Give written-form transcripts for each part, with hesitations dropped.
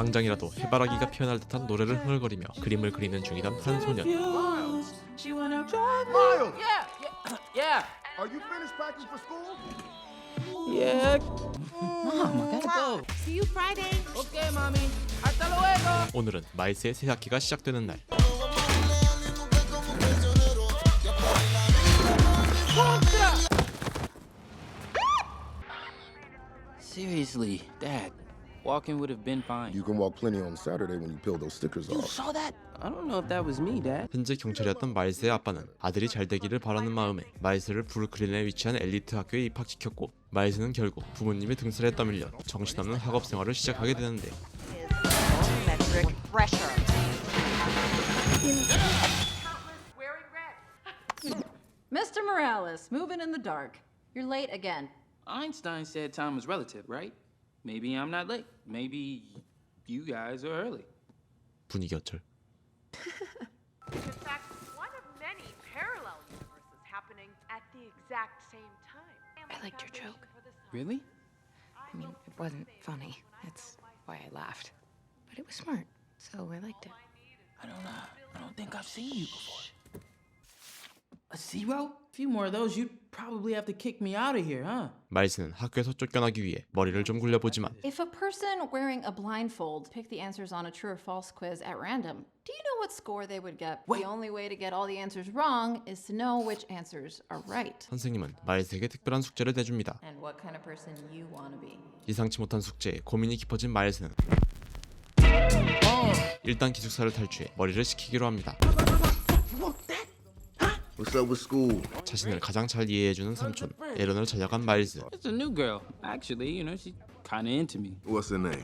당장이라도 해바라기가 피어날 듯한 노래를 흥얼거리며 그림을 그리는 중이던 한 소년. Miles! Yeah. Are you finished packing for school? Yeah. Mom, I gotta go. See you Friday. Okay, mommy. Hasta luego. 오늘은 마일스의 새 학기가 시작되는 날. Seriously, Dad. Walking would have been fine. You can walk plenty on Saturday when you peel those stickers You off. saw that? I don't know if that was me, Dad. 현재 경찰이었던 마일스의 아빠는 아들이 잘 되기를 바라는 마음에 마일스를 브루클린에 위치한 엘리트 학교에 입학시켰고, 마일스는 결국 부모님의 등살에 떠밀려 정신없는 학업 생활을 시작하게 되는데, Metric pressure. Mr. Morales, moving in the dark. You're late again. Einstein said time is relative, right? Maybe I'm not late. Maybe you guys are early. 분위기 어쩔. In fact, one of many parallel universes happening at the exact same time. I liked your joke. Really? I mean, it wasn't funny. That's why I laughed. But it was smart, so I liked it. I don't think I've seen you before. A zero? A few more of those, you'd probably have to kick me out of here, huh? 마일스는 학교에서 쫓겨나기 위해 머리를 좀 굴려보지만 If a person wearing a blindfold picked the answers on a true or false quiz at random, do you know what score they would get? Wait. The only way to get all the answers wrong is to know which answers are right. 선생님은 마일스에게 특별한 숙제를 내줍니다. And what kind of person you want to be. 예상치 못한 숙제에 고민이 깊어진 마일스는 일단 기숙사를 탈취해 머리를 식히기로 합니다. What's up with school? 자신을 가장 잘 이해해주는 삼촌 에런을 찾아간 마일스. It's a new girl. Actually, she's kind of into me. What's her name?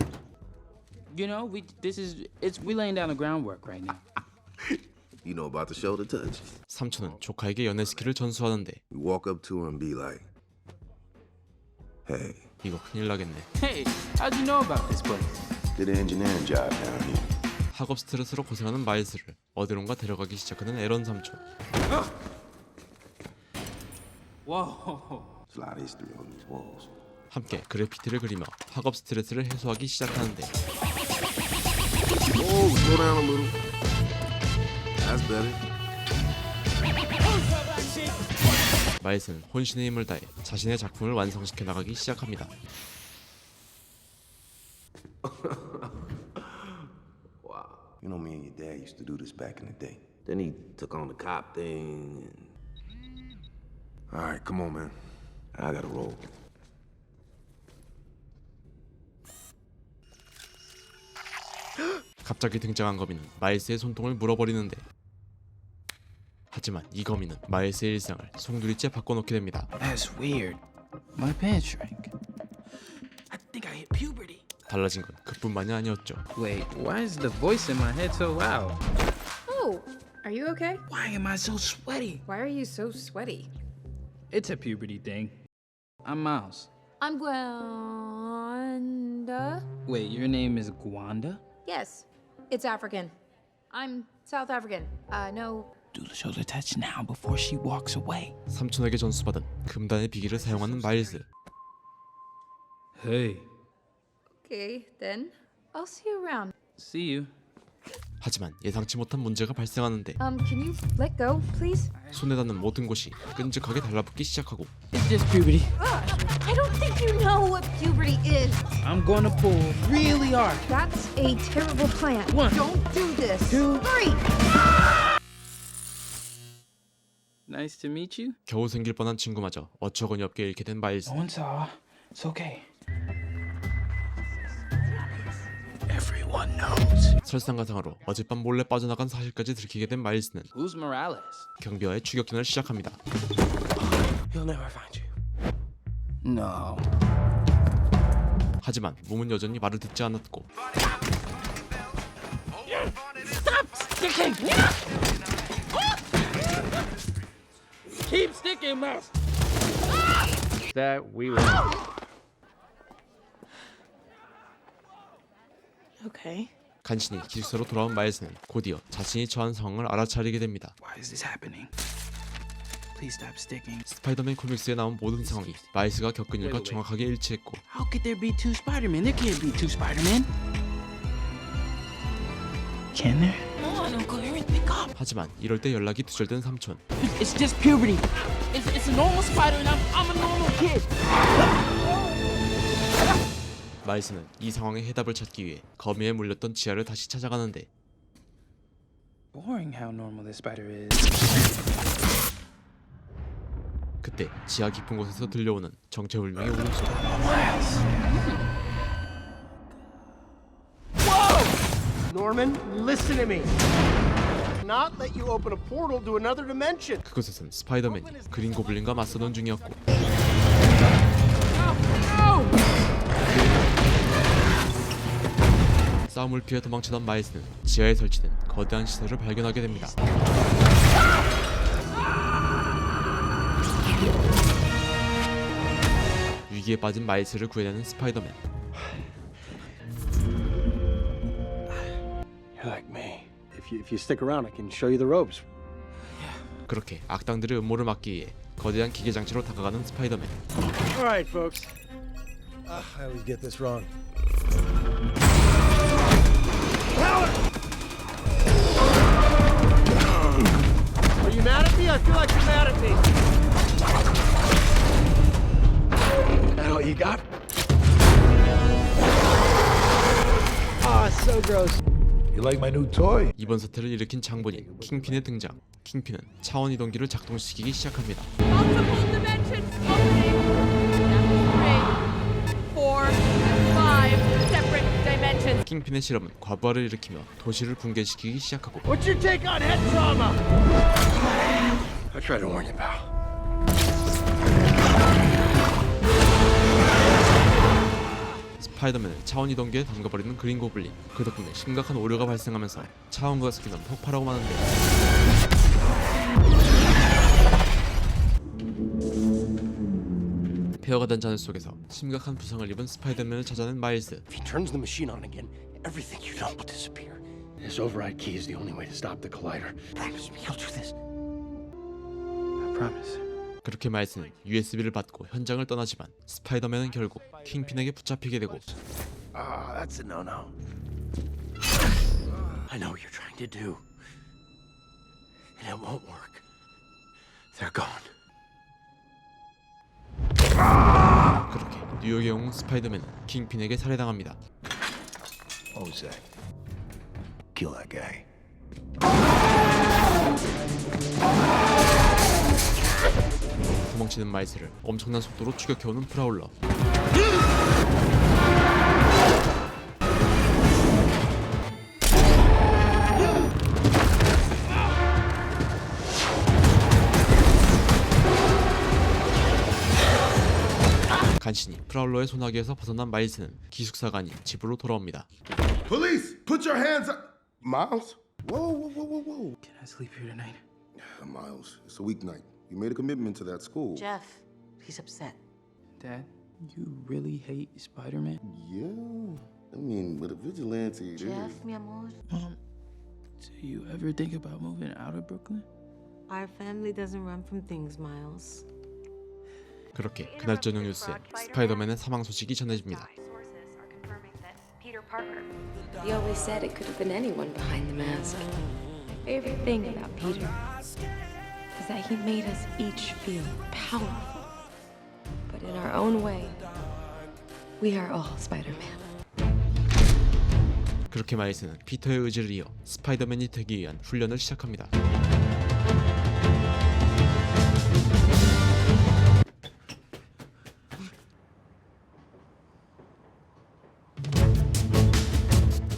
We laying down the groundwork right now. You know about the shoulder touch. 삼촌은 조카에게 연애 스킬을 전수하는데 We walk up to her and be like, "Hey, 이거 큰일 나겠네. Hey, how'd you know about this place? did an engineering job down here." 학업 스트레스로 고생하는 마일스를 어디론가 데려가기 시작하는 에런 삼촌. Whoa. There's a lot of history on these walls. 함께 그래피티를 그리며 학업 스트레스를 해소하기 시작하는데, Whoa, slow down a little. That's better. 마일스는 혼신의 힘을 다해 자신의 작품을 완성시켜 나가기 시작합니다. You know, me and your dad used to do this back in the day. Then he took on the cop thing. All right, come on, man. I gotta roll. 갑자기 등장한 거미는 마일스의 손통을 물어버리는데, 하지만 이 거미는 마일스의 일상을 송두리째 바꿔놓게 됩니다. That's weird. My pants shrank. I think I hit puberty. 달라진 건 그뿐만이 아니었죠. Wait, why is the voice in my head so loud? Oh, are you okay? Why am I so sweaty? Why are you so sweaty? It's a puberty thing. I'm Miles. I'm Gwanda. Wait, your name is Gwanda? Yes, it's African. I'm South African. No. Do the shoulder touch now before she walks away. 삼촌에게 전수받은 금단의 비기를 사용하는 마일스. Hey. Okay, then. I'll see you around. See you. 하지만 예상치 못한 문제가 발생하는데, Can you let go, please? 손에 닿는 모든 곳이 끈적하게 달라붙기 시작하고, It's just puberty. I don't think you know what puberty is. I'm gonna pull really hard. That's a terrible plan. One. Don't do this. Two. Three. Nice to meet you. 겨우 생길 뻔한 친구마저 어처구니 없게 잃게 된 마일스. No one saw. It's okay. Everyone knows. 설상가상으로 어젯밤 몰래 빠져나간 사실까지 들키게 된 마일스는 Who's Morales? 경비와의 추격전을 시작합니다. He'll never find you. No. 하지만 몸은 여전히 말을 듣지 않았고, Sticking. Keep sticking, mouse. That we were. Okay. 간신히 기숙사로 돌아온 마일스는 곧이어 자신이 처한 상황을 알아차리게 됩니다. Why is this happening? Please stop sticking. 스파이더맨 코믹스에 나온 모든 상황이 마일스가 겪은 일과 정확하게 일치했고, How could there be two Spider-Men? There can't be two Spider-Men. Can there? Come on, Uncle Aaron, pick up. 하지만 이럴 때 연락이 두절된 삼촌. It's just puberty. It's a normal spider, and I'm a normal kid. 마일스는 이 상황의 해답을 찾기 위해 거미에 물렸던 지하를 다시 찾아가는데 Boring how normal this spider is. 그때 지하 깊은 곳에서 들려오는 정체불명의 울음소리. Norman, listen to me. Not let you open a portal to another dimension. 그곳에선 스파이더맨이 그린 고블린과 맞서던 중이었고 싸움을 피해 도망치던 마일스는 지하에 설치된 거대한 시설을 발견하게 됩니다. 위기에 빠진 마일스를 구해내는 스파이더맨. You're like me. If you stick around, I can show you the ropes. 그렇게 악당들의 음모를 막기 위해 거대한 기계 장치로 다가가는 스파이더맨. All right, folks. I always get this wrong. Are you mad at me? I feel like you're mad at me. That all you got? Ah, so gross. You like my new toy? 이번 사태를 일으킨 장본인 킹핀의 등장. 킹핀은 차원 이동기를 작동시키기 시작합니다. Multiple dimensions opening. That's 3, 4, and 5 separate dimensions. 킹핀의 실험은 과부하를 일으키며 도시를 붕괴시키기 시작하고 What's your take on head trauma? I tried to warn you, pal. 스파이더맨을 차원 이동기에 담가버리는 그린 고블린. 그 덕분에 심각한 오류가 발생하면서 차원부가 스키는 폭발하고 마는데 폐허가 된 잔해 속에서 심각한 부상을 입은 스파이더맨을 찾아낸 마일스. If he turns the machine on again, everything you know will disappear. This override key is the only way to stop the collider. Promise me you'll do this. I promise. 그렇게 마일스는 USB를 받고 현장을 떠나지만 스파이더맨은 결국 킹핀에게 붙잡히게 되고 Ah, that's a no-no. I know what you're trying to do. And it won't work. They're gone. 그렇게 뉴욕에 온 스파이더맨은 킹핀에게 살해당합니다. Jose. Kill that guy. 도망치는 마일스를 엄청난 속도로 추격해오는 프라울러. 간신히 프라울러의 소나기에서 벗어난 마일스는 기숙사가 아닌 집으로 돌아옵니다. Police, put your hands up. Miles? Whoa, whoa, whoa, whoa, whoa. Can I sleep here tonight? Miles, it's a weeknight. You made a commitment to that school. Jeff, he's upset. Dad, you really hate Spider-Man? Yeah. I mean, with a vigilante, Jeff, mi amor, Mom, do you ever think about moving out of Brooklyn? Our family doesn't run from things, Miles. 그렇게 그날 저녁 뉴스에 스파이더맨의 사망 소식이 전해집니다. Sources are confirming that Peter Parker. He always said it could have been anyone behind the mask. Favorite thing about Peter is that he made us each feel powerful. But in our own way, we are all Spider-Man. 그렇게 마일스는 피터의 의지를 이어 스파이더맨이 되기 위한 훈련을 시작합니다.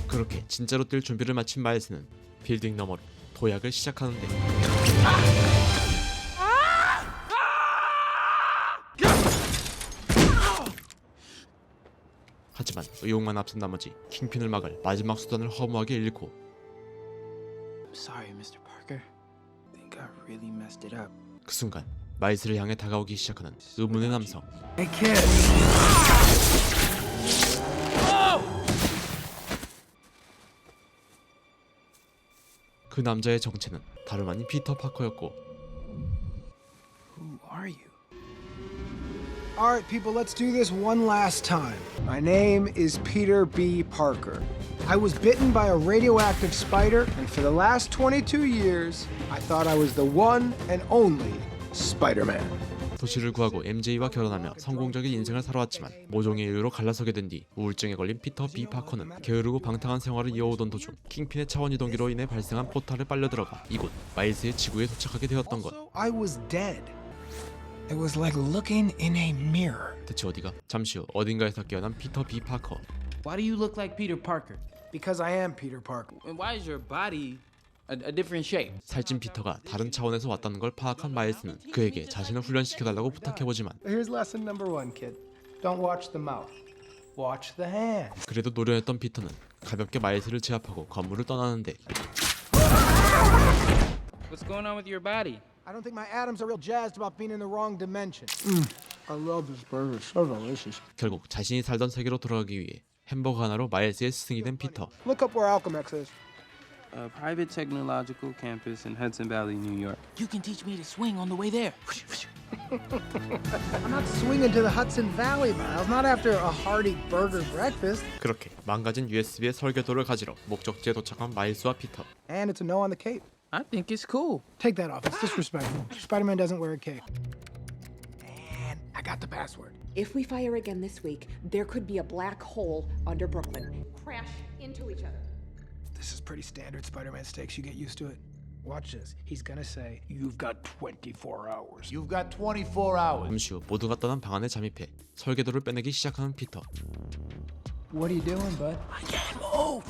그렇게 진짜로 뛸 준비를 마친 마일스는 빌딩 너머로 도약을 시작하는데 하지만 의욕만 앞선 나머지 킹핀을 막을 마지막 수단을 허무하게 잃고 I'm sorry, Mr. Parker. I think I really messed it up. 그 순간 마일스를 향해 다가오기 시작하는 의문의 남성. Hey, kid. 그 남자의 정체는 다름 아닌 피터 파커였고 Who are you? All right, people, let's do this one last time. My name is Peter B. Parker. I was bitten by a radioactive spider, and for the last 22 years, I thought I was the one and only Spider-Man. 도시를 구하고 MJ와 결혼하며 성공적인 인생을 살아왔지만 모종의 이유로 갈라서게 된 뒤 우울증에 걸린 피터 B 파커는 게으르고 방탕한 생활을 이어오던 도중 킹핀의 차원 이동기로 인해 발생한 포탈에 빨려 들어가 이곳 마일스의 지구에 도착하게 되었던 것. I was dead. It was like looking in a mirror. 대체 어디가? 잠시 후 어딘가에서 깨어난 피터 B 파커. Why do you look like Peter Parker? Because I am Peter Parker. And why is your body a different shape? 살찐 피터가 다른 차원에서 왔다는 걸 파악한 마일스는 그에게 자신을 훈련시켜달라고 부탁해보지만 Here's lesson number 1, kid. Don't watch the mouth. Watch the hands. 그래도 노련했던 피터는 가볍게 마일스를 제압하고 건물을 떠나는데 What's going on with your body? I don't think my atoms are real jazzed about being in the wrong dimension. I love this burger. So delicious. 결국 자신이 살던 세계로 돌아가기 위해 햄버거 하나로 마일스의 스승이 된 피터. Look up where Alchemex is. A private technological campus in Hudson Valley, New York. You can teach me to swing on the way there. I'm not swinging to the Hudson Valley, Miles. Not after a hearty burger breakfast. 그렇게 망가진 USB의 설계도를 가지러 목적지에 도착한 마일스와 피터. And it's a no on the cape. I think it's cool. Take that off. It's disrespectful. Spider-Man doesn't wear a cape. And I got the password. If we fire again this week, there could be a black hole under Brooklyn. Crash into each other. This is pretty standard Spider-Man stakes. You get used to it. Watch this. He's gonna say, "You've got 24 hours." You've got 24 hours. 잠시 후 모두가 떠난 방 안에 잠입해 설계도를 빼내기 시작하는 피터. What are you doing, bud? I can't move.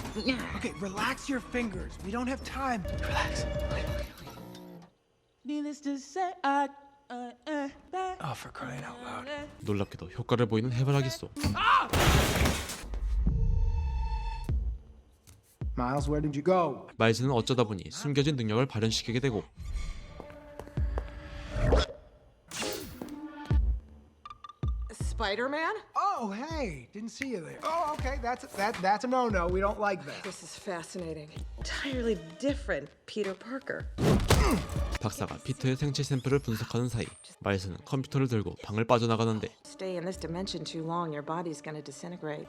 Okay, relax your fingers. We don't have time. Relax. Needless to say, Oh, for crying out loud. 놀랍게도 효과를 보이는 해바라기 쏘. Miles, where did you go? 마일스는 어쩌다 보니 숨겨진 능력을 발현시키게 되고 Spider-Man? Oh, hey, didn't see you there. Oh, okay, that's a no-no. We don't like that. This is fascinating. Entirely different Peter Parker. 박사가 피터의 생체 샘플을 분석하는 사이 마일스는 컴퓨터를 들고 방을 빠져나가는데 Stay in this dimension too long, your body's gonna disintegrate.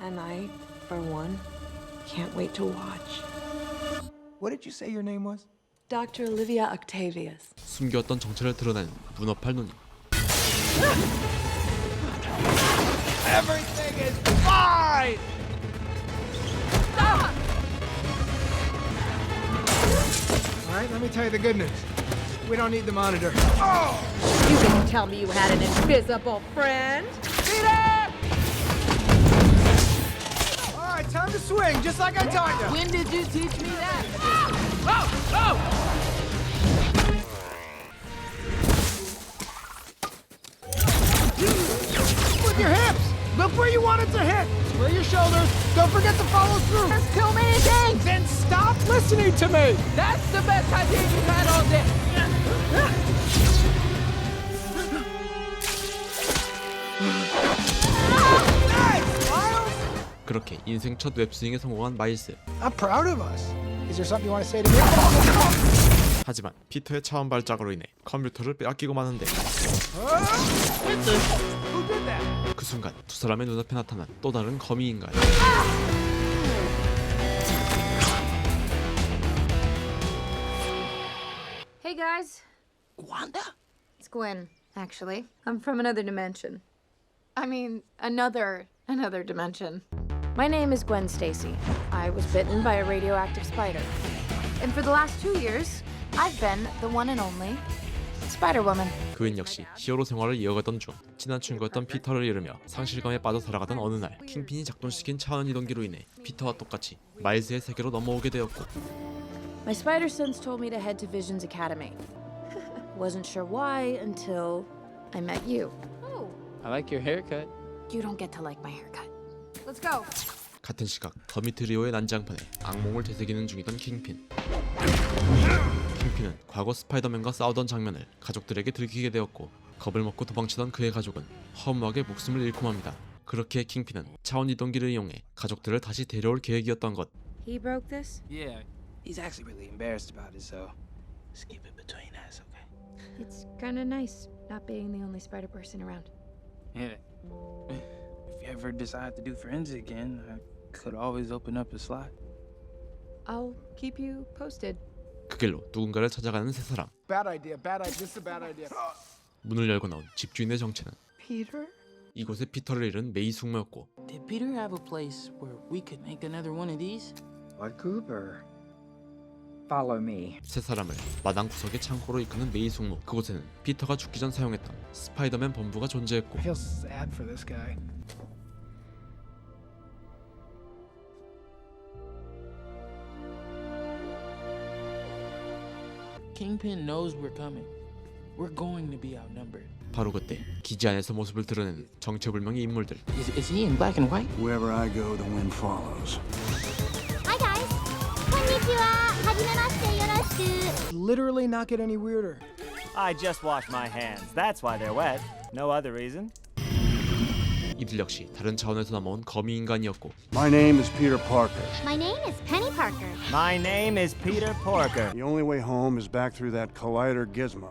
And I, for one, can't wait to watch. What did you say your name was? Dr. Olivia Octavius. 숨겨왔던 정체를 드러낸 문어팔 눈이 Everything is fine! All right, let me tell you the good news. We don't need the monitor. Oh! You didn't tell me you had an invisible friend. Peter! All right, time to swing, just like I taught you. when did you teach me that? Oh! With your hips! Look where you want it to hit! Square your shoulders. Don't forget to follow through. There's too many things! Then stop listening to me! That's the best idea you've had all day! Nice, Miles! 그렇게 인생 첫 웹스윙에 성공한 마일스. I'm proud of us. Is there something you want to say to me? 하지만 피터의 차원 발작으로 인해 컴퓨터를 빼앗기고 마는데 Who did that? 그 순간 두 사람의 눈앞에 나타난 또 다른 거미 인간. Hey guys. Wanda? It's Gwen, actually. I'm from another dimension. I mean, another dimension. My name is Gwen Stacy. I was bitten by a radioactive spider. And for the last 2 years, I've been the one and only Spider-Woman. 그인 역시 히어로 생활을 이어가던 중 친한 친구였던 피터를 잃으며 상실감에 빠져 살아가던 어느 날 킹핀이 작동시킨 차원 이동기로 인해 피터와 똑같이 마일스의 세계로 넘어오게 되었고 My spider sense told me to head to Vision's Academy. Wasn't sure why until I met you. Oh. I like your haircut. You don't get to like my haircut. Let's go. 같은 시각 거미 트리오의 난장판에 악몽을 되새기는 중이던 킹핀. 킹핀은 과거 스파이더맨과 싸우던 장면을 가족들에게 들키게 되었고 겁을 먹고 도망치던 그의 가족은 허무하게 목숨을 잃고 맙니다. 그렇게 킹핀은 차원 이동기를 이용해 가족들을 다시 데려올 계획이었던 것. He broke this? Yeah, he's actually really embarrassed about it, so just keep it between us, okay? It's kind of nice not being the only spider person around. Yeah. If you ever decide to do forensic again, I could always open up a slot. I'll keep you posted. 그 길로 누군가를 찾아가는 세 사람. Bad idea, bad idea. This is a bad idea. 문을 열고 나온 집주인의 정체는 Peter? 이곳에 피터를 잃은 메이 숙모였고 Did Peter have a place where we could make another one of these? Like Cooper. Follow me. 세 사람을 마당 구석의 창고로 이끄는 메이 숙모. 그곳에는 피터가 죽기 전 사용했던 스파이더맨 범부가 존재했고 I feel sad for this guy. Kingpin knows we're coming. We're going to be outnumbered. 바로 그때 기지 안에서 모습을 드러내는 정체불명의 인물들. Is he in black and white? Wherever I go, the wind follows. Hi guys. konnichiwa. Hajimemashite. Yoroshiku. Literally not get any weirder. I just washed my hands. That's why they're wet. No other reason. 이들 역시 다른 차원에서 넘어온 거미 인간이었고 My name is Peter Parker. My name is Penny Parker. My name is Peter Porker. The only way home is back through that collider gizmo.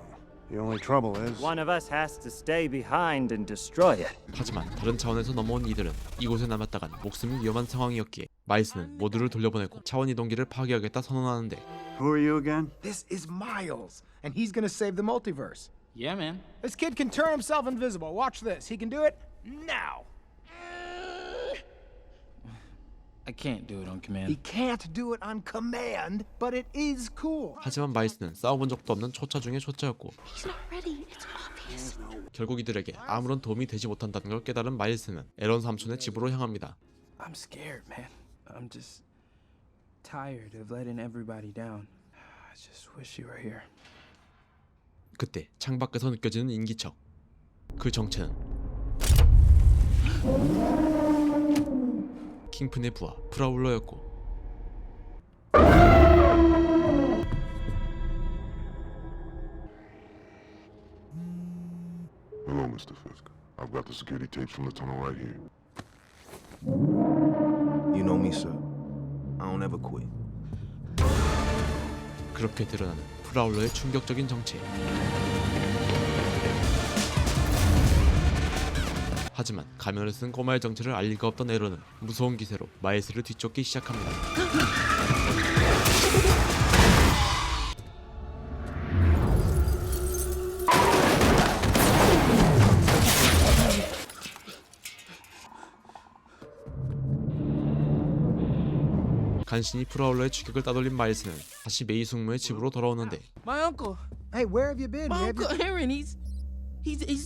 The only trouble is One of us has to stay behind and destroy it. 하지만 다른 차원에서 넘어온 이들은 이곳에 남았다간 목숨이 위험한 상황이었기에 마일스는 모두를 돌려보내고 차원 이동기를 파괴하겠다 선언하는데 Who are you again? This is Miles, and he's gonna save the multiverse. Yeah, man. This kid can turn himself invisible. Watch this. He can do it now. I can't do it on He command. can't do it on command, but it is cool. 하지만 마일스는 싸워본 적도 없는 초짜 중의 초짜였고 He's not ready. It's obvious. 결국 이들에게 아무런 도움이 되지 못한다는 걸 깨달은 마일스는 에런 삼촌의 집으로 향합니다. I'm scared, man. I'm just tired of letting everybody down. I just wish you were here. 그때 창밖에서 느껴지는 인기척. 그 정체는 킹핀의 부하 프라울러였고 Hello, Mr. Fisk. I've got the security tapes from the tunnel right here. You know me, sir. I don't ever quit. 그렇게 드러나는 프라울러의 충격적인 정체. 하지만 가면을 쓴 꼬마의 정체를 알 리가 없던 에런은 무서운 기세로 마일스를 뒤쫓기 시작합니다. 간신히 프라울러의 추격을 따돌린 마일스는 다시 메이 숙모의 집으로 돌아오는데 My uncle. Hey, where have you been? My uncle Aaron. He's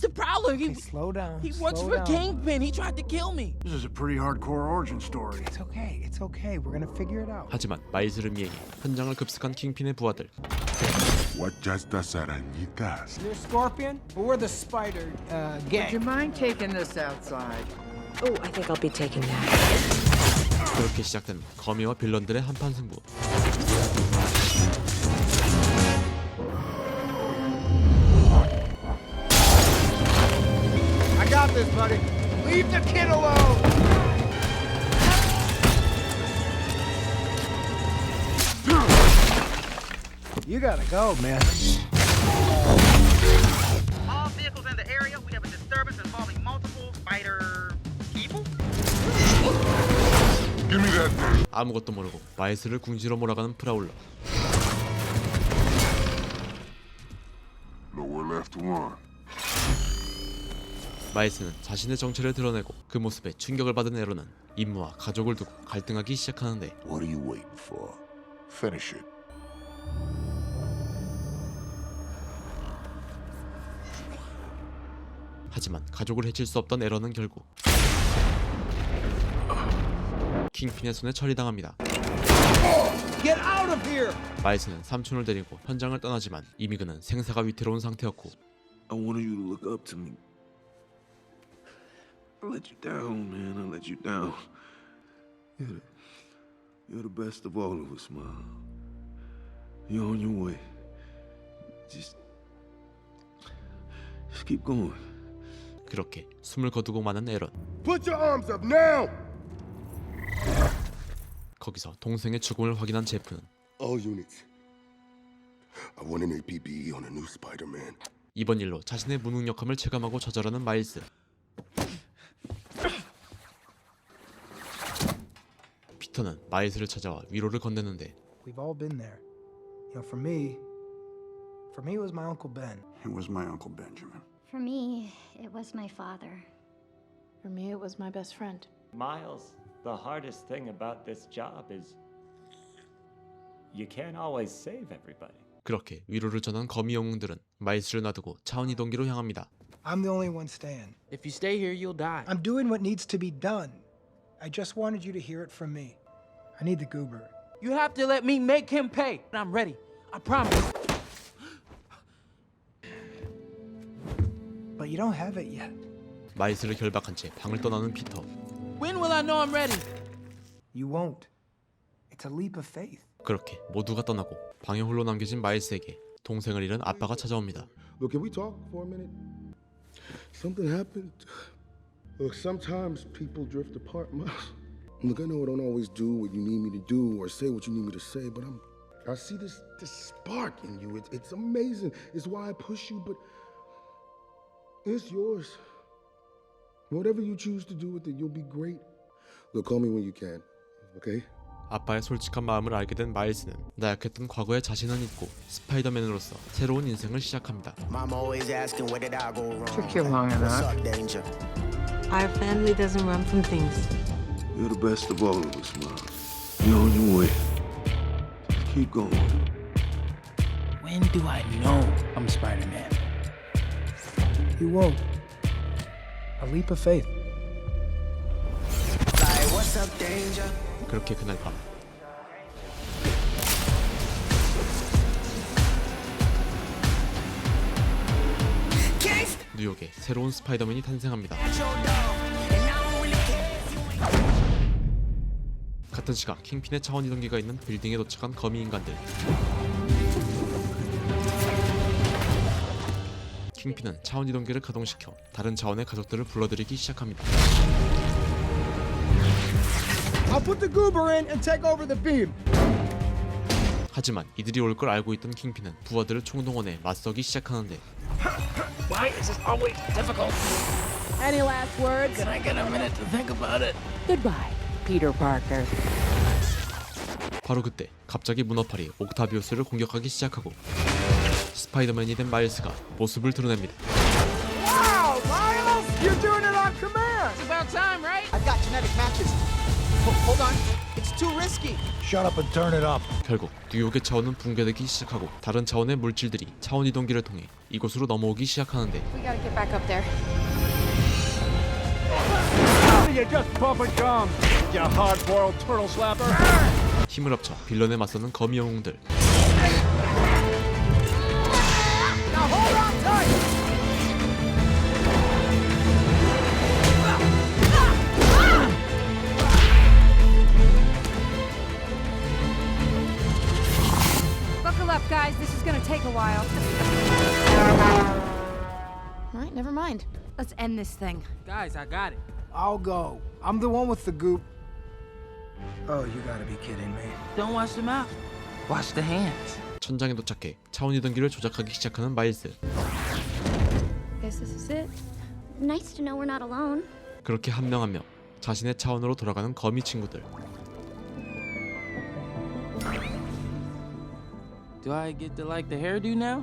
the prowler. Okay, slow down. He works slow for down. Kingpin. He tried to kill me. This is a pretty hardcore origin story. It's okay. It's okay. We're gonna figure it out. 하지만 마일스를 미행해 현장을 급습한 킹핀의 부하들. What just las arañitas? You're Scorpion, but we're the Spider gang. Would you mind taking this outside? Oh, I think I'll be taking that. 그렇게 시작된 거미와 빌런들의 한판 승부. I got this, buddy. Leave the kid alone. You gotta go, man. All vehicles in the area. We have a disturbance involving multiple spider people. Give me that. 아무것도 모르고 마일스를 궁지로 몰아가는 프라울러. Lower left one. 마일스는 자신의 정체를 드러내고 그 모습에 충격을 받은 에런은 임무와 가족을 두고 갈등하기 시작하는데 What are you waiting for? Finish it. 하지만 가족을 해칠 수 없던 에런은 결국 킹핀의 손에 처리당합니다. Get out of here! 마일스는 삼촌을 데리고 현장을 떠나지만 이미 그는 생사가 위태로운 상태였고 I wanted you to look up to me. I let you down, man. I let you down. You're the best of all of us, Mom. You're on your way. Just keep going. 그렇게 숨을 거두고 마는 에런. Put your arms up now! 거기서 동생의 죽음을 확인한 제프는 All units. I want an APB on a new Spider-Man. 이번 일로 자신의 무능력함을 체감하고 좌절하는 마일스. 피터는 마일스를 찾아와 위로를 건네는데 We've all been there. You know, for me, it was my Uncle Ben. It was my Uncle Benjamin. For me, it was my father. For me, it was my best friend. Miles, the hardest thing about this job is you can't always save everybody. 그렇게 위로를 전한 거미 영웅들은 마일스를 놔두고 차원 이동기로 향합니다. I'm the only one staying. If you stay here, you'll die. I'm doing what needs to be done. I just wanted you to hear it from me. I need the goober. You have to let me make him pay. I'm ready. I promise. But you don't have it yet. 마일스를 결박한 채 방을 떠나는 피터. When will I know I'm ready? You won't. It's a leap of faith. 그렇게 모두가 떠나고 방에 홀로 남겨진 마일스에게 동생을 잃은 아빠가 찾아옵니다. Look, can we talk for a minute? Something happened. Look, sometimes people drift apart, Miles. Look, I know I don't always do what you need me to do or say what you need me to say, but I see this spark in you. It's amazing. It's why I push you, but it's yours. Whatever you choose to do with it, you'll be great. Look, call me when you can, okay? 아빠의 솔직한 마음을 알게 된 마일스는 나약했던 과거의 자신은 잊고 스파이더맨으로서 새로운 인생을 시작합니다. Took you long enough. Our family doesn't run from things. You're the best of all of us, Miles. You're on your way. Keep going. When do I know I'm Spider-Man? You won't. A leap of faith. 그렇게 그날 밤 뉴욕에 새로운 스파이더맨이 탄생합니다. 같은 시각 킹핀의 차원 이동기가 있는 빌딩에 도착한 거미 인간들. 킹핀은 차원 이동기를 가동시켜 다른 차원의 가족들을 불러들이기 시작합니다. I'll put the goober in and take over the beam. 하지만 이들이 올 걸 알고 있던 킹핀은 부하들을 총동원해 맞서기 시작하는데 Why is this always difficult? Any last words? Can I get a minute to think about it? Goodbye, Peter Parker. 바로 그때 갑자기 문어팔이 옥타비우스를 공격하기 시작하고 스파이더맨이 된 마일스가 모습을 드러냅니다. Wow, Miles! You're doing it on command! It's about time, right? I've got genetic matches. Hold on. It's too risky. Shut up and turn it up. 결국 뉴욕의 차원은 붕괴되기 시작하고 다른 차원의 물질들이 차원 이동기를 통해 이곳으로 넘어오기 시작하는데 We gotta get back up there. You just bumping gum, you hard-boiled turtle slapper. 힘을 합쳐 빌런에 맞서는 거미 영웅들. Now hold on tight! Buckle up, guys. This is gonna take a while. All right, never mind. Let's end this thing. Guys, I got it. I'll go. I'm the one with the goop. Oh, you gotta be kidding me. Don't wash the mouth. Wash the hands. 천장에 도착해 차원 이동기를 조작하기 시작하는 마일스. Guess this is it. Nice to know we're not alone. 그렇게 한 명 한 명 자신의 차원으로 돌아가는 거미 친구들. Do I get to like the hairdo now?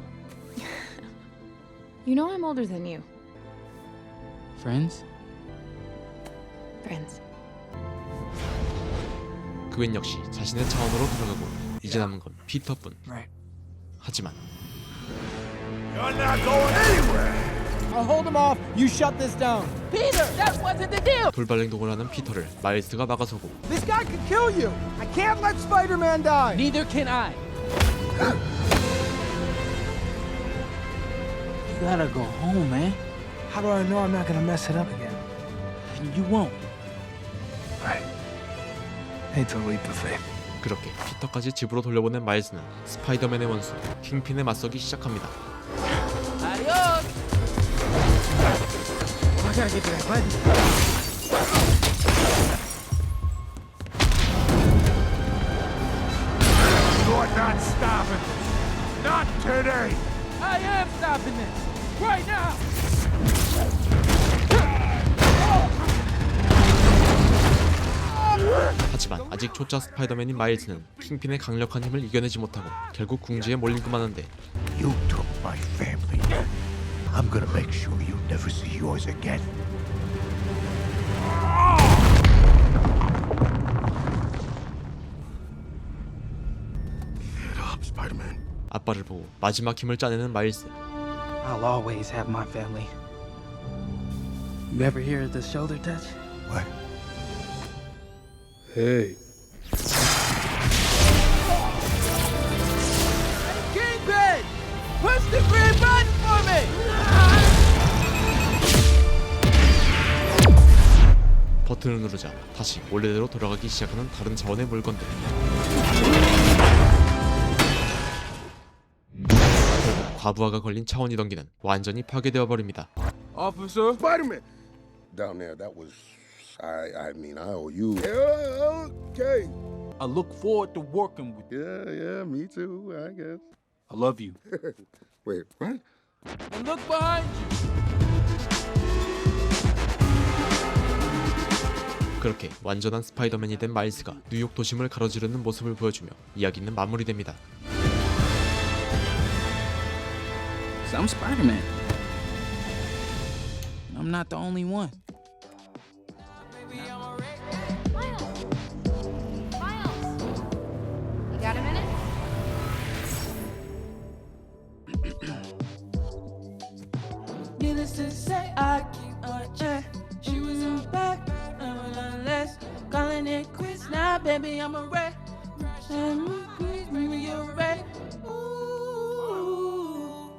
You know I'm older than you. Friends? Friends. 그웬 역시 자신의 차원으로 돌아가고 이제 남은 건 피터뿐. 하지만 You're not going anywhere! I'll hold him off. You shut this down. Peter, that wasn't the deal. 돌발 행동을 하는 피터를 마일스가 막아서고 This guy could kill you. I can't let Spider-Man die. Neither can I. You gotta go home, man. How do I know I'm not gonna mess it up again? You won't. Right. It's a leap of faith. 그렇게 피터까지 집으로 돌려보낸 마일스는 스파이더맨의 원수 킹핀에 맞서기 시작합니다. Adios. I gotta get to that button. You're not stopping. Not today. I am stopping this right now. 아직 초짜 스파이더맨인 마일스는 킹핀의 강력한 힘을 이겨내지 못하고 결국 궁지에 몰리고 마는데 You took my family. I'm gonna make sure you never see yours again. Get up, Spider-Man. 아빠를 보고 마지막 힘을 짜내는 마일스. I'll always have my family. You ever hear the shoulder touch? What? Hey. Kingpin! Push the green button for me! 버튼을 누르자 다시 원래대로 돌아가기 시작하는 다른 차원의 물건들. 결국 과부하가 걸린 차원 이동기는 완전히 파괴되어 버립니다. Officer Spider-Man. Down there, that was I mean, I owe you. Yeah, okay. I look forward to working with you. Yeah, me too, I guess. I love you. Wait, what? And look behind you. 그렇게 완전한 스파이더맨이 된 마일스가 뉴욕 도심을 가로지르는 모습을 보여주며 이야기는 마무리됩니다. I'm Spider-Man. I'm not the only one. You got a minute? Needless to say, I keep on check. She was on back, I'm less. Calling it quits now, baby, I'm a wreck.